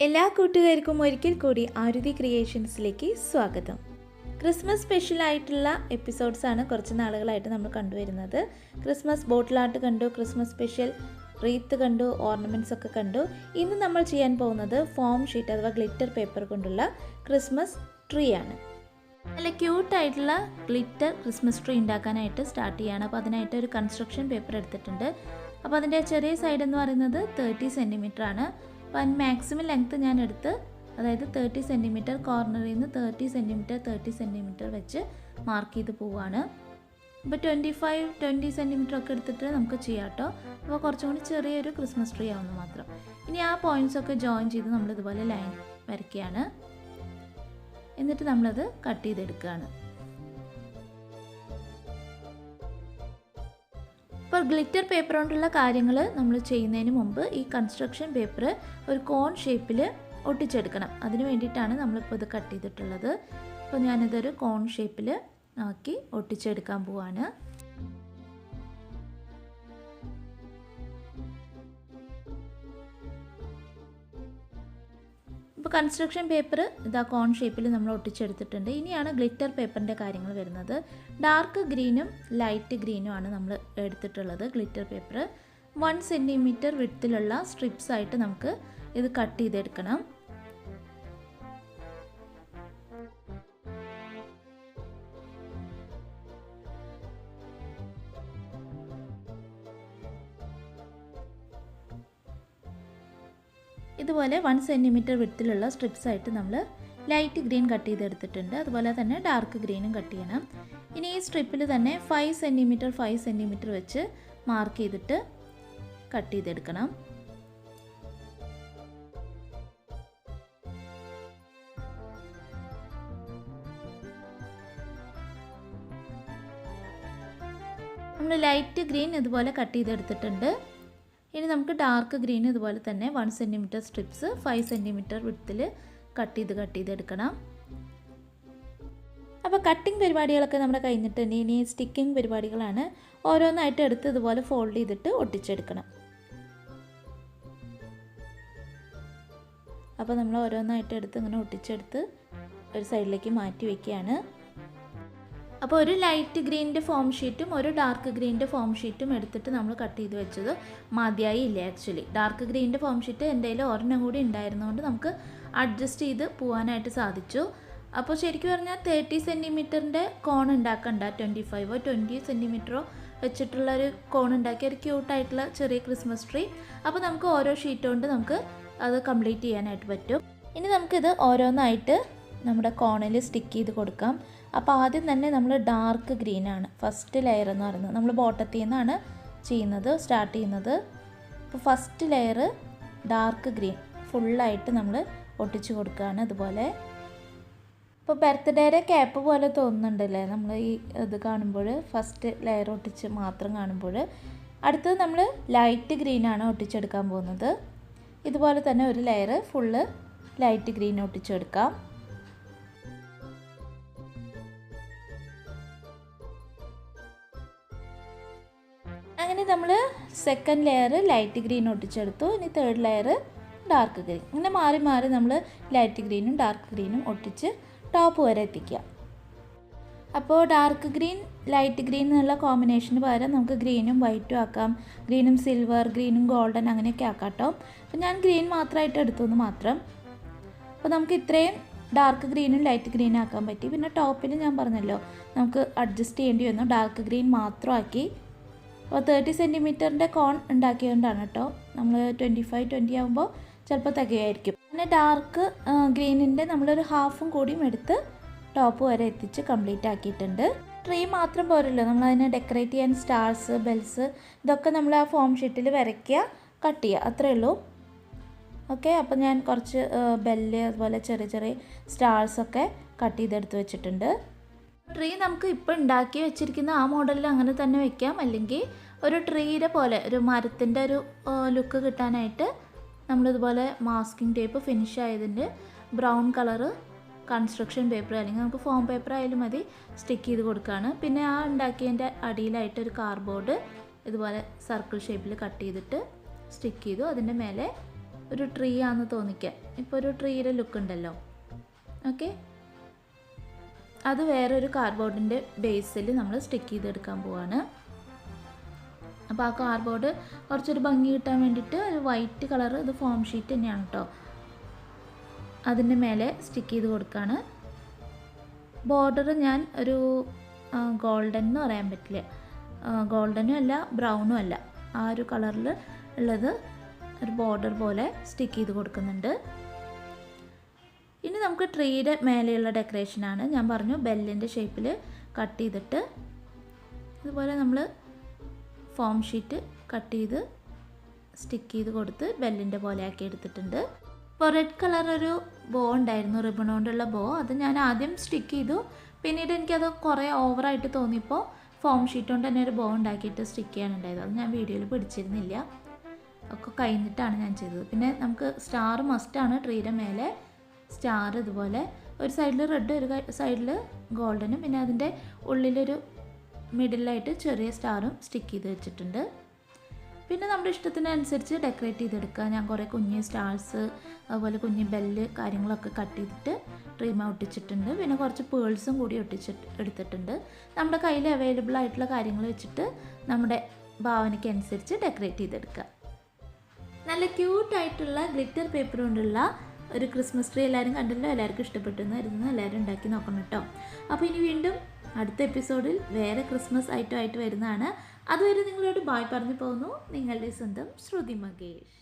എല്ലാ കൂട്ടുകാർക്കും ഒരിക്കൽ കൂടി ആരുതി ക്രിയേഷൻസിലേക്ക് സ്വാഗതം. ക്രിസ്മസ് സ്പെഷ്യലായിട്ടുള്ള എപ്പിസോഡ്സാണ് കുറച്ച് നാളുകളായിട്ട് നമ്മൾ കണ്ടുവരുന്നത്. ക്രിസ്മസ് ബോട്ടിൽ ആർട്ട് കണ്ടു, ക്രിസ്മസ് സ്പെഷ്യൽ റീത്ത് കണ്ടു, ഓർണമെൻറ്റ്സ് ഒക്കെ കണ്ടു. ഇന്ന് നമ്മൾ ചെയ്യാൻ പോകുന്നത് ഫോം ഷീറ്റ് അഥവാ ഗ്ലിറ്റർ പേപ്പർ കൊണ്ടുള്ള ക്രിസ്മസ് ട്രീ ആണ്. നല്ല ക്യൂട്ടായിട്ടുള്ള ഗ്ലിറ്റർ ക്രിസ്മസ് ട്രീ ഉണ്ടാക്കാനായിട്ട് സ്റ്റാർട്ട് ചെയ്യുകയാണ്. അപ്പോൾ അതിനായിട്ട് ഒരു കൺസ്ട്രക്ഷൻ പേപ്പർ എടുത്തിട്ടുണ്ട്. അപ്പോൾ അതിൻ്റെ ചെറിയ സൈഡ് എന്ന് പറയുന്നത് 30 സെൻറ്റിമീറ്റർ ആണ്. അപ്പോൾ അതിന് മാക്സിമം ലെങ്ത്ത് ഞാൻ എടുത്ത്, അതായത് 30 സെൻറ്റിമീറ്റർ, കോർണറിൽ നിന്ന് 30 സെൻറ്റിമീറ്റർ വെച്ച് മാർക്ക് ചെയ്ത് പോവുകയാണ്. അപ്പോൾ 20 സെൻറ്റിമീറ്റർ ഒക്കെ എടുത്തിട്ട് നമുക്ക് ചെയ്യാം കേട്ടോ. അപ്പോൾ കുറച്ചും കൂടി ചെറിയൊരു ക്രിസ്മസ് ട്രീ ആവുന്നു മാത്രം. ഇനി ആ പോയിൻറ്റ്സൊക്കെ ജോയിൻ ചെയ്ത് നമ്മളിതുപോലെ ലൈൻ വരയ്ക്കുകയാണ്. എന്നിട്ട് നമ്മളത് കട്ട് ചെയ്തെടുക്കുകയാണ്. ഇപ്പോൾ ഗ്ലിറ്റർ പേപ്പർ കൊണ്ടുള്ള കാര്യങ്ങൾ നമ്മൾ ചെയ്യുന്നതിന് മുമ്പ് ഈ കൺസ്ട്രക്ഷൻ പേപ്പർ ഒരു കോൺ ഷേപ്പിൽ ഒട്ടിച്ചെടുക്കണം. അതിന് വേണ്ടിയിട്ടാണ് നമ്മളിപ്പോൾ ഇത് കട്ട് ചെയ്തിട്ടുള്ളത്. അപ്പോൾ ഞാനിതൊരു കോൺ ഷേപ്പിൽ ആക്കി ഒട്ടിച്ചെടുക്കാൻ പോവാണ്. ഇപ്പോൾ കൺസ്ട്രക്ഷൻ പേപ്പർ ഇതാ കോൺ ഷേപ്പിൽ നമ്മൾ ഒട്ടിച്ചെടുത്തിട്ടുണ്ട്. ഇനിയാണ് ഗ്ലിറ്റർ പേപ്പറിൻ്റെ കാര്യങ്ങൾ വരുന്നത്. ഡാർക്ക് ഗ്രീനും ലൈറ്റ് ഗ്രീനും ആണ് നമ്മൾ എടുത്തിട്ടുള്ളത്. ഗ്ലിറ്റർ പേപ്പർ 1 സെൻറ്റിമീറ്റർ വിഡ്ത്തിലുള്ള സ്ട്രിപ്സ് ആയിട്ട് നമുക്ക് ഇത് കട്ട് ചെയ്തെടുക്കണം. ഇതുപോലെ 1 സെൻറ്റിമീറ്റർ വിഡ്ത്തിലുള്ള സ്ട്രിപ്സ് ആയിട്ട് നമ്മൾ ലൈറ്റ് ഗ്രീൻ കട്ട് ചെയ്തെടുത്തിട്ടുണ്ട്. അതുപോലെ തന്നെ ഡാർക്ക് ഗ്രീനും കട്ട് ചെയ്യണം. ഇനി ഈ സ്ട്രിപ്പിൽ തന്നെ 5 സെൻറ്റിമീറ്റർ വെച്ച് മാർക്ക് ചെയ്തിട്ട് കട്ട് ചെയ്തെടുക്കണം. നമ്മൾ ലൈറ്റ് ഗ്രീൻ ഇതുപോലെ കട്ട് ചെയ്തെടുത്തിട്ടുണ്ട്. ഇനി നമുക്ക് ഡാർക്ക് ഗ്രീൻ ഇതുപോലെ തന്നെ 1 സെൻറ്റിമീറ്റർ സ്ട്രിപ്സ് 5 സെൻറ്റിമീറ്റർ വിഡ്ത്തിൽ കട്ട് ചെയ്തെടുക്കണം. അപ്പോൾ കട്ടിങ് പരിപാടികളൊക്കെ നമ്മുടെ കഴിഞ്ഞിട്ടുണ്ട്. ഇനി സ്റ്റിക്കിങ് പരിപാടികളാണ്. ഓരോന്നായിട്ട് എടുത്ത് ഇതുപോലെ ഫോൾഡ് ചെയ്തിട്ട് ഒട്ടിച്ചെടുക്കണം. അപ്പോൾ നമ്മൾ ഓരോന്നായിട്ട് എടുത്ത് ഇങ്ങനെ ഒട്ടിച്ചെടുത്ത് ഒരു സൈഡിലേക്ക് മാറ്റി വയ്ക്കുകയാണ്. അപ്പോൾ ഒരു ലൈറ്റ് ഗ്രീനിൻ്റെ ഫോം ഷീറ്റും ഒരു ഡാർക്ക് ഗ്രീനിൻ്റെ ഫോം ഷീറ്റും എടുത്തിട്ട് നമ്മൾ കട്ട് ചെയ്ത് വെച്ചത് മതിയായി ഇല്ല. ആക്ച്വലി ഡാർക്ക് ഗ്രീനിൻ്റെ ഫോം ഷീറ്റ് എൻ്റെ കയ്യിൽ ഒരെണ്ണം കൂടി ഉണ്ടായിരുന്നതുകൊണ്ട് നമുക്ക് അഡ്ജസ്റ്റ് ചെയ്ത് പോകാനായിട്ട് സാധിച്ചു. അപ്പോൾ ശരിക്കും പറഞ്ഞാൽ 30 സെൻറ്റിമീറ്ററിൻ്റെ കോൺ ഉണ്ടാക്കണ്ട, 20 സെൻറ്റിമീറ്ററോ വെച്ചിട്ടുള്ളൊരു കോൺ ഉണ്ടാക്കി ഒരു ക്യൂട്ടായിട്ടുള്ള ചെറിയ ക്രിസ്മസ് ട്രീ. അപ്പോൾ നമുക്ക് ഓരോ ഷീറ്റ് കൊണ്ട് നമുക്ക് അത് കംപ്ലീറ്റ് ചെയ്യാനായിട്ട് പറ്റും. ഇനി നമുക്കിത് ഓരോന്നായിട്ട് നമ്മുടെ കോണിൽ സ്റ്റിക്ക് ചെയ്ത് കൊടുക്കാം. അപ്പോൾ ആദ്യം തന്നെ നമ്മൾ ഡാർക്ക് ഗ്രീനാണ് ഫസ്റ്റ് ലെയർ എന്ന് പറയുന്നത്. നമ്മൾ ബോട്ടത്തിൽ നിന്നാണ് സ്റ്റാർട്ട് ചെയ്യുന്നത്. അപ്പോൾ ഫസ്റ്റ് ലെയർ ഡാർക്ക് ഗ്രീൻ ഫുള്ളായിട്ട് നമ്മൾ ഒട്ടിച്ച് കൊടുക്കുകയാണ് ഇതുപോലെ. ഇപ്പോൾ ബർത്ത്ഡേയുടെ ക്യാപ്പ് പോലെ തോന്നുന്നുണ്ടല്ലേ നമ്മൾ ഈ ഇത് കാണുമ്പോൾ, ഫസ്റ്റ് ലെയർ ഒട്ടിച്ച് മാത്രം കാണുമ്പോൾ. അടുത്തത് നമ്മൾ ലൈറ്റ് ഗ്രീനാണ് ഒട്ടിച്ചെടുക്കാൻ പോകുന്നത്. ഇതുപോലെ തന്നെ ഒരു ലെയർ ഫുള്ള് ലൈറ്റ് ഗ്രീൻ ഒട്ടിച്ചെടുക്കാം. അങ്ങനെ നമ്മൾ സെക്കൻഡ് ലെയർ ലൈറ്റ് ഗ്രീൻ ഒട്ടിച്ചെടുത്തു. ഇനി തേർഡ് ലെയർ ഡാർക്ക് ഗ്രീൻ. ഇങ്ങനെ മാറി മാറി നമ്മൾ ലൈറ്റ് ഗ്രീനും ഡാർക്ക് ഗ്രീനും ഒട്ടിച്ച് ടോപ്പ് വരെ എത്തിക്കുക. അപ്പോൾ ഡാർക്ക് ഗ്രീൻ ലൈറ്റ് ഗ്രീൻ എന്നുള്ള കോമ്പിനേഷന് പകരം നമുക്ക് ഗ്രീനും വൈറ്റും ആക്കാം, ഗ്രീനും സിൽവർ, ഗ്രീനും ഗോൾഡൻ അങ്ങനെയൊക്കെ ആക്കാം കേട്ടോ. അപ്പോൾ ഞാൻ ഗ്രീൻ മാത്രമായിട്ട് എടുത്തു എന്ന് മാത്രം. അപ്പോൾ നമുക്ക് ഇത്രയും ഡാർക്ക് ഗ്രീനും ലൈറ്റ് ഗ്രീനും ആക്കാൻ പറ്റി. പിന്നെ ടോപ്പിൽ ഞാൻ പറഞ്ഞല്ലോ നമുക്ക് അഡ്ജസ്റ്റ് ചെയ്യേണ്ടി വന്നു, ഡാർക്ക് ഗ്രീൻ മാത്രമാക്കി. അപ്പോൾ 30 സെൻറ്റിമീറ്ററിൻ്റെ കോൺ ഉണ്ടാക്കിയതുകൊണ്ടാണ് കേട്ടോ. നമ്മൾ 20 ആകുമ്പോൾ ചിലപ്പോൾ തികയായിരിക്കും. പിന്നെ ഡാർക്ക് ഗ്രീനിൻ്റെ നമ്മളൊരു ഹാഫും കൂടിയും എടുത്ത് ടോപ്പ് വരെ എത്തിച്ച് കംപ്ലീറ്റ് ആക്കിയിട്ടുണ്ട്. ട്രീ മാത്രം പോരല്ലോ, നമ്മളതിനെ ഡെക്കറേറ്റ് ചെയ്യാൻ സ്റ്റാർസ്, ബെൽസ് ഇതൊക്കെ നമ്മൾ ആ ഫോം ഷീറ്റിൽ വരയ്ക്കുക, കട്ട് ചെയ്യുക, അത്രയേ ഉള്ളൂ. ഓക്കെ, അപ്പോൾ ഞാൻ കുറച്ച് ബെല്ല് അതുപോലെ ചെറിയ ചെറിയ സ്റ്റാർസൊക്കെ കട്ട് ചെയ്തെടുത്ത് വെച്ചിട്ടുണ്ട്. ട്രീ നമുക്ക് ഇപ്പോൾ ഉണ്ടാക്കി വെച്ചിരിക്കുന്ന ആ മോഡലിൽ അങ്ങനെ തന്നെ വെക്കാം, അല്ലെങ്കിൽ ഒരു ട്രീയുടെ പോലെ ഒരു മരത്തിൻ്റെ ഒരു ലുക്ക് കിട്ടാനായിട്ട് നമ്മളിതുപോലെ മാസ്കിംഗ് ടേപ്പ് ഫിനിഷ് ആയതിൻ്റെ ബ്രൗൺ കളറ് കൺസ്ട്രക്ഷൻ പേപ്പർ അല്ലെങ്കിൽ നമുക്ക് ഫോം പേപ്പർ ആയാലും മതി സ്റ്റിക്ക് ചെയ്ത് കൊടുക്കുകയാണ്. പിന്നെ ആ ഉണ്ടാക്കിയതിൻ്റെ അടിയിലായിട്ടൊരു കാർഡ്ബോർഡ് ഇതുപോലെ സർക്കിൾ ഷേപ്പിൽ കട്ട് ചെയ്തിട്ട് സ്റ്റിക്ക് ചെയ്തു. അതിൻ്റെ മേലെ ഒരു ട്രീ ആണെന്ന് തോന്നിക്കാൻ. ഇപ്പോൾ ഒരു ട്രീയുടെ ലുക്ക് ഉണ്ടല്ലോ. ഓക്കെ, അത് വേറൊരു കാർഡ്ബോർഡിൻ്റെ ബേസിൽ നമ്മൾ സ്റ്റിക്ക് ചെയ്തെടുക്കാൻ പോവാണ്. അപ്പോൾ ആ കാർഡ്ബോർഡ് കുറച്ചൊരു ഭംഗി കിട്ടാൻ വേണ്ടിയിട്ട് ഒരു വൈറ്റ് കളർ, ഇത് ഫോം ഷീറ്റ് തന്നെയാണ് കേട്ടോ, അതിൻ്റെ മേലെ സ്റ്റിക്ക് ചെയ്ത് കൊടുക്കുകയാണ്. ബോർഡർ ഞാൻ ഒരു ഗോൾഡൻ എന്ന് പറയാൻ പറ്റില്ല, ഗോൾഡനും അല്ല ബ്രൗണും അല്ല, ആ ഒരു കളറിൽ ഉള്ളത് ഒരു ബോർഡർ പോലെ സ്റ്റിക്ക് ചെയ്ത് കൊടുക്കുന്നുണ്ട്. ഇനി നമുക്ക് ട്രീയുടെ മേലെയുള്ള ഡെക്കറേഷനാണ്. ഞാൻ പറഞ്ഞു ബെല്ലിൻ്റെ ഷേപ്പിൽ കട്ട് ചെയ്തിട്ട് ഇതുപോലെ നമ്മൾ ഫോം ഷീറ്റ് കട്ട് ചെയ്ത് സ്റ്റിക്ക് ചെയ്ത് കൊടുത്ത് ബെല്ലിൻ്റെ പോലെ ആക്കി എടുത്തിട്ടുണ്ട്. ഇപ്പോൾ റെഡ് കളർ ഒരു ബോ ഉണ്ടായിരുന്നു, റിബൺ കൊണ്ടുള്ള ബോ, അത് ഞാൻ ആദ്യം സ്റ്റിക്ക് ചെയ്തു. പിന്നീട് എനിക്കത് കുറേ ഓവറായിട്ട് തോന്നിയപ്പോൾ ഫോം ഷീറ്റ് കൊണ്ട് തന്നെ ഒരു ബോ ഉണ്ടാക്കിയിട്ട് സ്റ്റിക്ക് ചെയ്യാനുണ്ടായത്. അത് ഞാൻ വീഡിയോയിൽ പിടിച്ചിരുന്നില്ല, ഒക്കെ കഴിഞ്ഞിട്ടാണ് ഞാൻ ചെയ്തത്. പിന്നെ നമുക്ക് സ്റ്റാർ മസ്റ്റാണ്, ട്രീയുടെ മേലെ സ്റ്റാർ ഇതുപോലെ ഒരു സൈഡിൽ റെഡ് ഒരു സൈഡിൽ ഗോൾഡനും പിന്നെ അതിൻ്റെ ഉള്ളിലൊരു മിഡിലായിട്ട് ചെറിയ സ്റ്റാറും സ്റ്റിക്ക് ചെയ്ത് വെച്ചിട്ടുണ്ട്. പിന്നെ നമ്മുടെ ഇഷ്ടത്തിനനുസരിച്ച് ഡെക്കറേറ്റ് ചെയ്തെടുക്കുക. ഞാൻ കുറേ കുഞ്ഞ് സ്റ്റാർസ് അതുപോലെ കുഞ്ഞ് ബെല്ല് കാര്യങ്ങളൊക്കെ കട്ട് ചെയ്തിട്ട് ട്രീമ ഒട്ടിച്ചിട്ടുണ്ട്. പിന്നെ കുറച്ച് പേൾസും കൂടി എടുത്തിട്ടുണ്ട്. നമ്മുടെ കയ്യിൽ അവൈലബിൾ ആയിട്ടുള്ള കാര്യങ്ങൾ വെച്ചിട്ട് നമ്മുടെ ഭാവനയ്ക്ക് അനുസരിച്ച് ഡെക്കറേറ്റ് ചെയ്തെടുക്കുക. നല്ല ക്യൂട്ടായിട്ടുള്ള ഗ്ലിറ്റർ പേപ്പർ കൊണ്ടുള്ള ഒരു ക്രിസ്മസ് ട്രീ എല്ലാവരും കണ്ടല്ലോ, എല്ലാവർക്കും ഇഷ്ടപ്പെട്ടു എന്നായിരുന്നു. എല്ലാവരും ഉണ്ടാക്കി നോക്കണം കേട്ടോ. അപ്പോൾ ഇനി വീണ്ടും അടുത്ത എപ്പിസോഡിൽ വേറെ ക്രിസ്മസ് ഐറ്റം ആയിട്ട് വരുന്നതാണ്. അതുവരെ നിങ്ങളോട് ബായ് പറഞ്ഞു പോകുന്നു, നിങ്ങളുടെ സ്വന്തം ശ്രുതി മകേഷ്.